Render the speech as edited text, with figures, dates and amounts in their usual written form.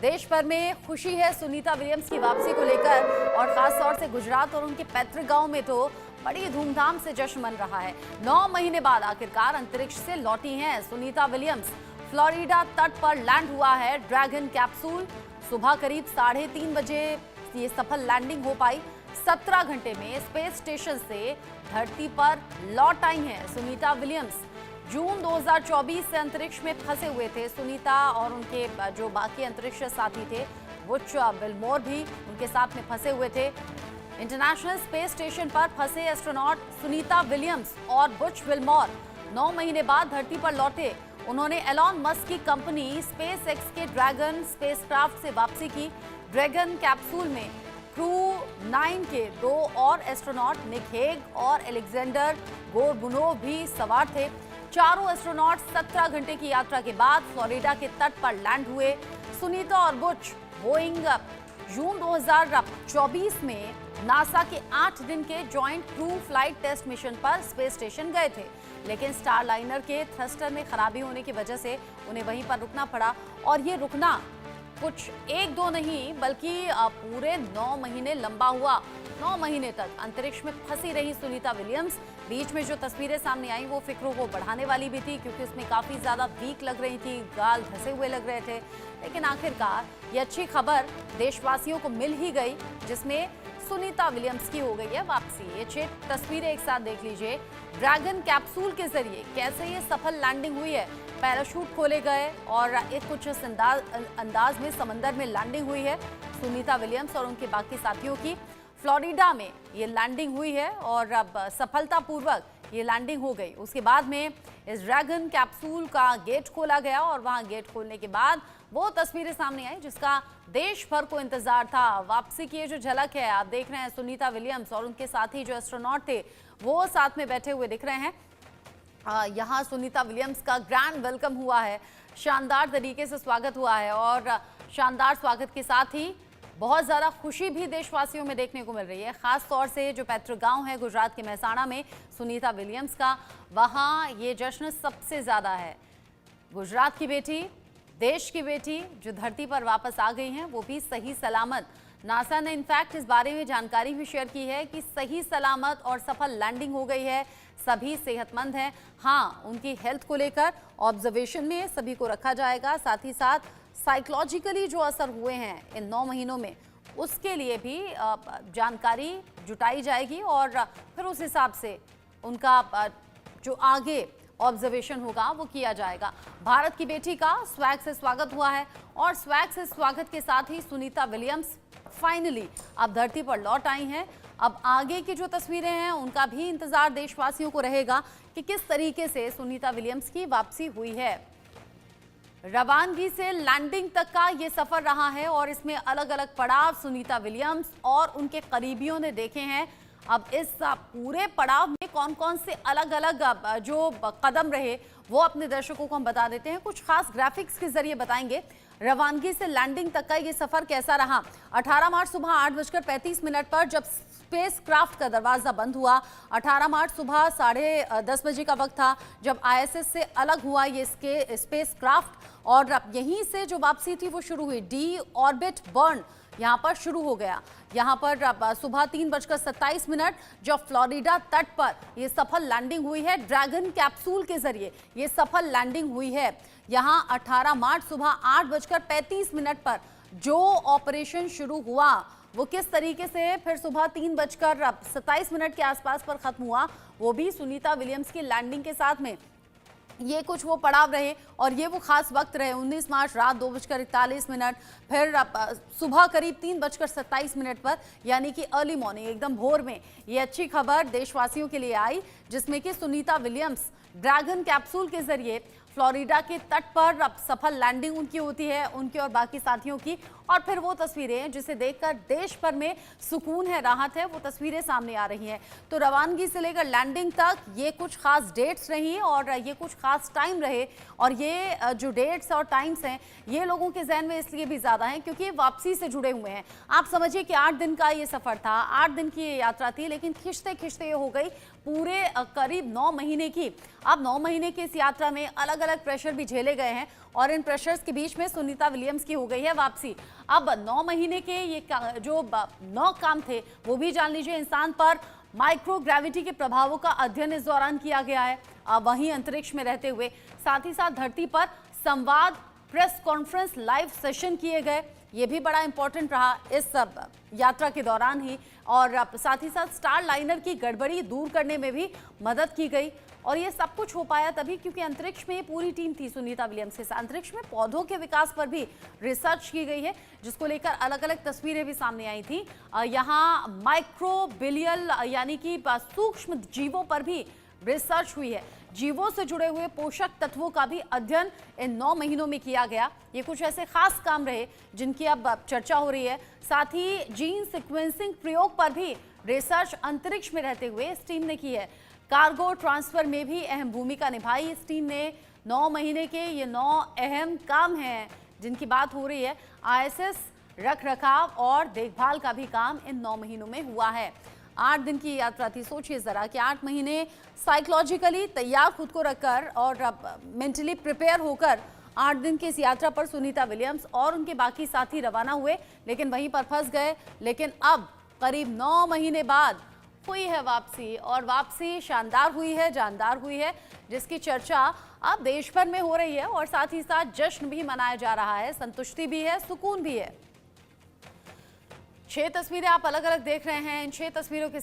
देश भर में खुशी है सुनीता विलियम्स की वापसी को लेकर और खास तौर से गुजरात और उनके पैतृक गांव में तो बड़ी धूमधाम से जश्न मन रहा है। 9 महीने बाद आखिरकार अंतरिक्ष से लौटी हैं सुनीता विलियम्स। फ्लोरिडा तट पर लैंड हुआ है ड्रैगन कैप्सूल। सुबह करीब 3:30 बजे ये सफल लैंडिंग हो पाई। 17 घंटे में स्पेस स्टेशन से धरती पर लौट आई हैं सुनीता विलियम्स। जून 2024 से अंतरिक्ष में फंसे हुए थे सुनीता और उनके जो बाकी अंतरिक्ष साथी थे बुच विल्मोर भी उनके साथ में फंसे हुए थे। इंटरनेशनल स्पेस स्टेशन पर फंसे एस्ट्रोनॉट सुनीता विलियम्स और बुच विल्मोर 9 महीने बाद धरती पर लौटे। उन्होंने एलॉन मस्क की कंपनी स्पेस एक्स के ड्रैगन स्पेसक्राफ्ट से वापसी की। ड्रैगन कैप्सूल में क्रू 9 के 2 और एस्ट्रोनॉट निक हेग और एलेक्जेंडर गोरबुनोव भी सवार थे। चारों एस्ट्रोनॉट 17 घंटे की यात्रा के बाद फ्लोरिडा के तट पर लैंड हुए। सुनीता और बुच बोइंग जून 2024 में नासा के 8 दिन के joint crew flight test mission पर स्पेस स्टेशन गए थे, लेकिन स्टारलाइनर के थ्रस्टर में खराबी होने की वजह से उन्हें वहीं पर रुकना पड़ा। और ये रुकना कुछ 1-2 नहीं बल्कि पूरे 9 महीने लंबा हुआ। 9 महीने तक अंतरिक्ष में फंसी रही सुनीता विलियम्स। बीच में जो तस्वीरें सामने आई वो फिक्रों को बढ़ाने वाली भी थी, क्योंकि उसमें काफी ज्यादा वीक लग रही थी, गाल धंसे हुए लग रहे थे। लेकिन आखिरकार ये अच्छी खबर देशवासियों को मिल ही गई, जिसमें सुनीता विलियम्स की हो गई है वापसी। ये 6 तस्वीरें एक साथ देख लीजिए। ड्रैगन कैप्सूल के जरिए कैसे ये सफल लैंडिंग हुई है। पैराशूट खोले गए और एक कुछ अंदाज में समंदर में लैंडिंग हुई है सुनीता विलियम्स और उनके बाकी साथियों की। फ्लोरिडा में ये लैंडिंग हुई है और अब सफलतापूर्वक ये लैंडिंग हो गई। उसके बाद में इस ड्रैगन कैप्सूल का गेट खोला गया और वहां गेट खोलने के बाद वो तस्वीरें सामने आई जिसका देश भर को इंतजार था। वापसी की ये जो झलक है आप देख रहे हैं, सुनीता विलियम्स और उनके साथी जो एस्ट्रोनॉट थे वो साथ में बैठे हुए दिख रहे हैं। यहाँ सुनीता विलियम्स का ग्रैंड वेलकम हुआ है, शानदार तरीके से स्वागत हुआ है और शानदार स्वागत के साथ ही बहुत ज़्यादा खुशी भी देशवासियों में देखने को मिल रही है। खास तौर से जो पैतृक गांव है गुजरात के मेहसाणा में सुनीता विलियम्स का, वहाँ ये जश्न सबसे ज़्यादा है। गुजरात की बेटी, देश की बेटी जो धरती पर वापस आ गई हैं, वो भी सही सलामत। नासा ने इनफैक्ट इस बारे में जानकारी भी शेयर की है कि सही सलामत और सफल लैंडिंग हो गई है। सभी सेहतमंद हैं। हाँ, उनकी हेल्थ को लेकर ऑब्जर्वेशन में सभी को रखा जाएगा। साथ ही साथ साइकोलॉजिकली जो असर हुए हैं इन 9 महीनों में, उसके लिए भी जानकारी जुटाई जाएगी और फिर उस हिसाब से उनका जो आगे ऑब्जर्वेशन होगा वो किया जाएगा। भारत की बेटी का स्वैग से स्वागत हुआ है और स्वैग से स्वागत के साथ ही सुनीता विलियम्स फाइनली अब धरती पर लौट आई हैं। अब आगे की जो तस्वीरें हैं उनका भी इंतजार देशवासियों को रहेगा कि किस तरीके से सुनीता विलियम्स की वापसी हुई है। रवानगी से लैंडिंग तक का ये सफर रहा है और इसमें अलग अलग पड़ाव सुनीता विलियम्स और उनके करीबियों ने देखे हैं। अब इस पूरे पड़ाव में कौन कौन से अलग अलग जो कदम रहे वो अपने दर्शकों को हम बता देते हैं, कुछ खास ग्राफिक्स के जरिए बताएंगे। रवानगी से लैंडिंग तक का ये सफर कैसा रहा। 18 मार्च सुबह 8:35 पर जब स्पेस क्राफ्ट का दरवाजा बंद हुआ, 18 मार्च सुबह 10:30 बजे का वक्त था जब ISS से अलग हुआ ये स्पेस क्राफ्ट और यहीं से जो वापसी थी वो शुरू हुई। डी ऑर्बिट बर्न यहाँ पर शुरू हो गया। यहाँ पर सुबह 3:27 जब फ्लोरिडा तट पर ये सफल लैंडिंग हुई है ड्रैगन कैप्सूल के जरिए, ये सफल लैंडिंग हुई है। यहाँ 18 मार्च सुबह 8:35 पर जो ऑपरेशन शुरू हुआ वो किस तरीके से फिर सुबह 3:27 के आसपास पर खत्म हुआ, वो भी सुनीता विलियम्स की लैंडिंग के साथ में। ये कुछ वो पड़ाव रहे और ये वो खास वक्त रहे। 19 मार्च रात 2:41, फिर सुबह करीब 3:27 पर, यानी कि अर्ली मॉर्निंग एकदम भोर में ये अच्छी खबर देशवासियों के लिए आई, जिसमें कि सुनीता विलियम्स ड्रैगन कैप्सूल के जरिए फ्लोरिडा के तट पर अब सफल लैंडिंग उनकी होती है, उनके और बाकी साथियों की। और फिर वो तस्वीरें जिसे देखकर देश भर में सुकून है, राहत है, वो तस्वीरें सामने आ रही हैं। तो रवानगी से लेकर लैंडिंग तक ये कुछ खास डेट्स रही और ये कुछ खास टाइम रहे। और ये जो डेट्स और टाइम्स हैं ये लोगों के जहन में इसलिए भी ज़्यादा हैं क्योंकि ये वापसी से जुड़े हुए हैं। आप समझिए कि 8 दिन का ये सफ़र था, 8 दिन की ये यात्रा थी, लेकिन खिंचते खिंचते ये हो गई पूरे करीब 9 महीने की। अब 9 महीने की इस यात्रा में अलग अलग प्रेशर भी झेले गए हैं और इन प्रेशर्स के बीच में सुनीता विलियम्स की हो गई है वापसी। अब 9 महीने के ये जो 9 काम थे वो भी जान लीजिए। इंसान पर माइक्रो ग्रेविटी के प्रभावों का अध्ययन इस दौरान किया गया है। वहीं अंतरिक्ष में रहते हुए साथ ही साथ धरती पर संवाद, प्रेस कॉन्फ्रेंस, लाइव सेशन किए गए। ये भी बड़ा इंपॉर्टेंट रहा इस यात्रा के दौरान ही। और साथ ही साथ स्टार लाइनर की गड़बड़ी दूर करने में भी मदद की गई। और ये सब कुछ हो पाया तभी क्योंकि अंतरिक्ष में पूरी टीम थी सुनीता विलियम्स के साथ। अंतरिक्ष में पौधों के विकास पर भी रिसर्च की गई है, जिसको लेकर अलग अलग तस्वीरें भी सामने आई थी। यहाँ माइक्रोबिलियल यानी कि सूक्ष्म जीवों पर भी रिसर्च हुई है। जीवों से जुड़े हुए पोषक तत्वों का भी अध्ययन इन 9 महीनों में किया गया। ये कुछ ऐसे खास काम रहे जिनकी अब चर्चा हो रही है। साथ ही जीन सीक्वेंसिंग प्रयोग पर भी रिसर्च अंतरिक्ष में रहते हुए इस टीम ने की है। कार्गो ट्रांसफर में भी अहम भूमिका निभाई इस टीम ने। 9 महीने के ये 9 अहम काम हैं जिनकी बात हो रही है। ISS रख रखाव और देखभाल का भी काम इन 9 महीनों में हुआ है। 8 दिन की यात्रा थी। सोचिए जरा कि 8 महीने साइकोलॉजिकली तैयार खुद को रखकर और मेंटली प्रिपेयर होकर 8 दिन की इस यात्रा पर सुनीता विलियम्स और उनके बाकी साथी रवाना हुए, लेकिन वहीं पर फंस गए। लेकिन अब करीब 9 महीने बाद हुई है वापसी और वापसी शानदार हुई है, जानदार हुई है, जिसकी चर्चा अब देश भर में हो रही है और साथ ही साथ जश्न भी मनाया जा रहा है, संतुष्टि भी है, सुकून भी है। 6 तस्वीरें आप अलग अलग देख रहे हैं। इन 6 तस्वीरों के